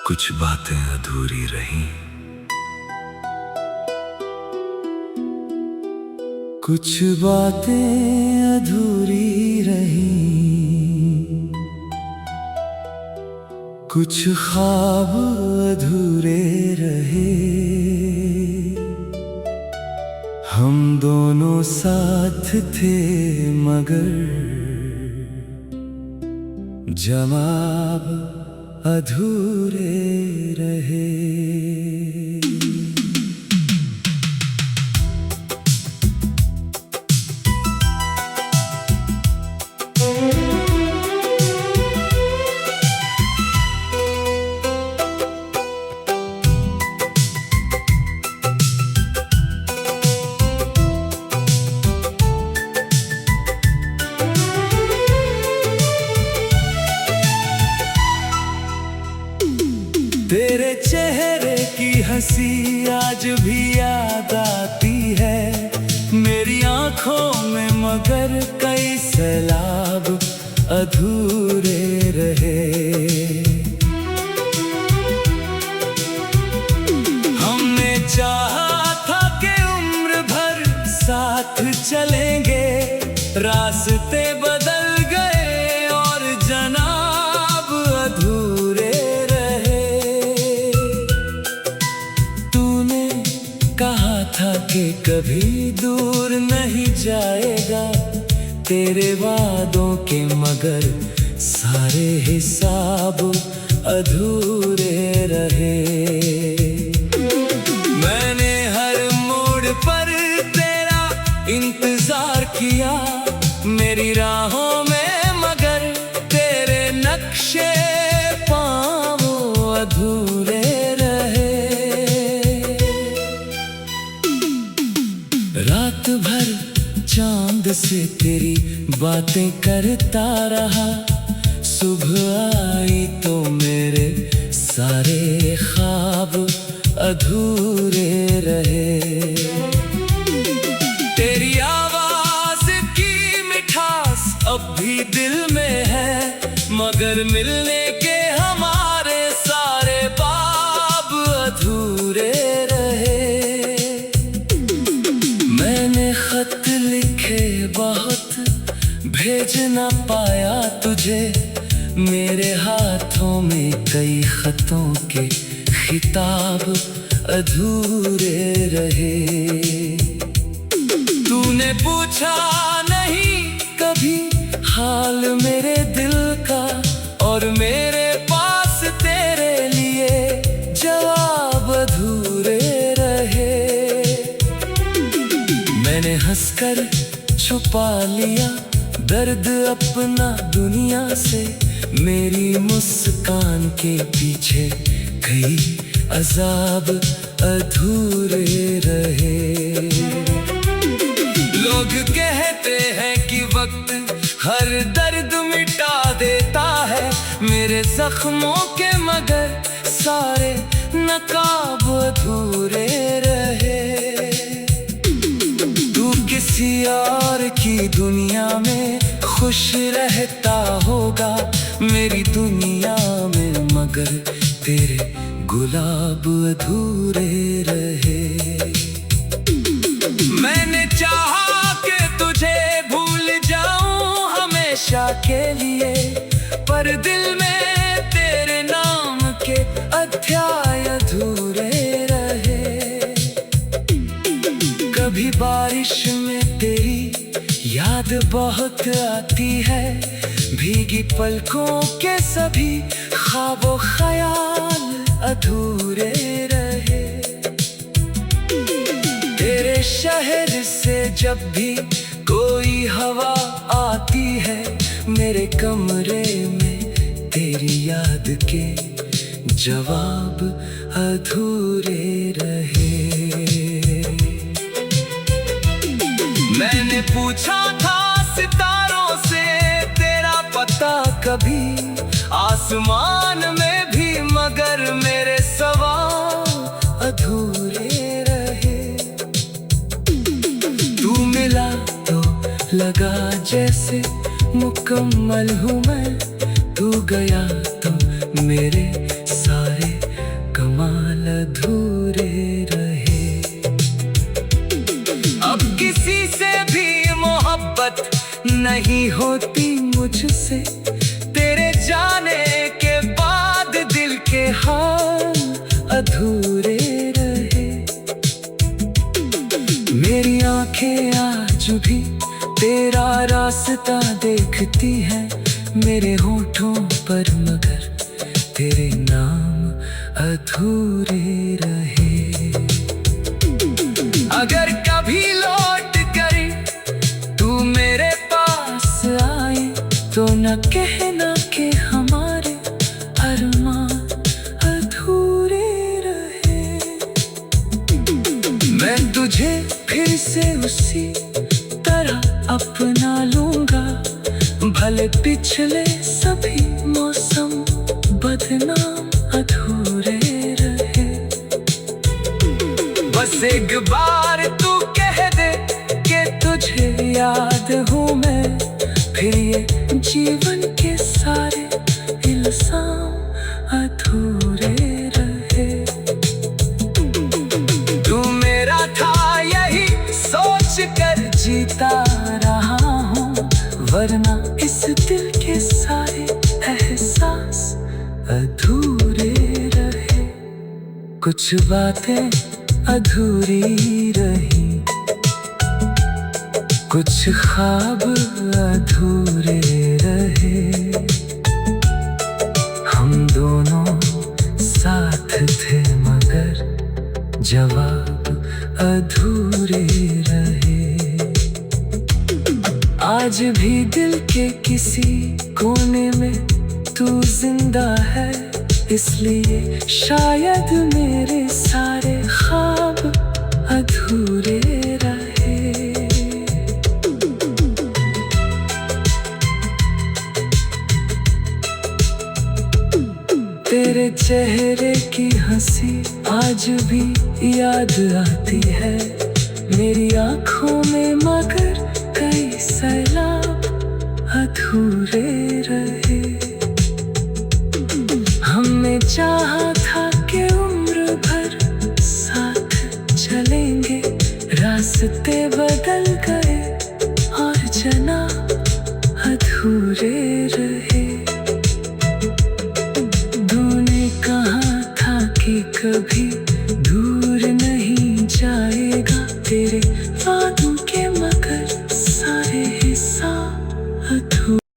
कुछ बातें अधूरी रहीं, कुछ बातें अधूरी रहीं, कुछ ख्वाब अधूरे रहे। हम दोनों साथ थे मगर जवाब अधूरे रहे। तेरे चेहरे की हंसी आज भी याद आती है मेरी आंखों में, मगर कई सैलाब अधूरे रहे। हमने चाहा था कि उम्र भर साथ चलेंगे, रास्ते बदल गए और जनाब अधूरे रहे। तूने कहा था कि कभी दूर नहीं जाएगा, तेरे वादों के मगर सारे हिसाब अधूरे रहे। मैंने हर मोड़ पर तेरा इंतजार किया मेरी राहों में, मगर तेरे नक्शे पाँव अधूरे रहे। रात भर चांद से तेरी बातें करता रहा, सुबह आई तो मेरे सारे ख्वाब अधूरे रहे। तेरी आवाज की मिठास अब भी दिल में है, मगर मिलने के हमारे सारे बाब अधूरे रहे। मैंने खत लिखे बहुत, भेज ना पाया तुझे, मेरे हाथों में कई खतों के खिताब अधूरे रहे। तूने पूछा नहीं कभी हाल मेरे दिल का, और मेरे पास तेरे लिए जवाब अधूरे रहे। मैंने हंसकर छुपा लिया दर्द अपना दुनिया से, मेरी मुस्कान के पीछे कई अजाब अधूरे रहे। लोग कहते हैं कि वक्त हर दर्द मिटा देता है मेरे जख्मों के, मगर सारे नकाब अधूरे रहे। तू किसी और की दुनिया में खुश रहता होगा मेरी दुनिया में, मगर तेरे गुलाब अधूरे रहे। मैंने चाहा कि तुझे भूल जाऊं हमेशा के लिए, पर दिल में तेरे नाम के अध्याय अधूरे रहे। कभी बारिश में तेरी याद बहुत आती है, भीगी पलकों के सभी ख्वाबो ख्याल अधूरे रहे। तेरे शहर से जब भी कोई हवा आती है, मेरे कमरे में तेरी याद के जवाब अधूरे रहे। मैंने पूछा था सितारों से तेरा पता कभी, आसमान में भी, मगर मेरे सवाल अधूरे रहे। तू मिला तो लगा जैसे मुकम्मल हूँ मैं, तू गया तो मेरे सारे नहीं होती मुझसे, तेरे जाने के बाद दिल के हाल अधूरे रहे। मेरी आंखें आज भी तेरा रास्ता देखती है, मेरे होठों पर मगर तेरे नाम अधूरे रहे। अगर कभी लौट कर तू मेरे पास आए तो न कहना कि हमारे अरमान अधूरे रहे। मैं तुझे फिर से उसी तरह अपना लूंगा, भले पिछले सभी मौसम बदनाम अधूरे रहे। बस एक बार तू कह दे कि तुझे याद हूँ मैं, फिर ये जीवन के सारे इल्जाम अधूरे रहे। तू मेरा था यही सोच कर जीता रहा हूँ, वरना इस दिल के सारे एहसास अधूरे रहे। कुछ बातें अधूरी रही, कुछ ख्वाब अधूरे रहे। हम दोनों साथ थे मगर जवाब अधूरे रहे। आज भी दिल के किसी कोने में तू जिंदा है, इसलिए शायद मेरे सारे ख्वाब अधूरे रहे। तेरे चेहरे की हंसी आज भी याद आती है, मेरी आंखों में मगर कई सैलाब अधूरे रहे। हमने चाहा था कि उम्र भर साथ चलेंगे, रास्ते बदल गए और जना अधूरे रहे।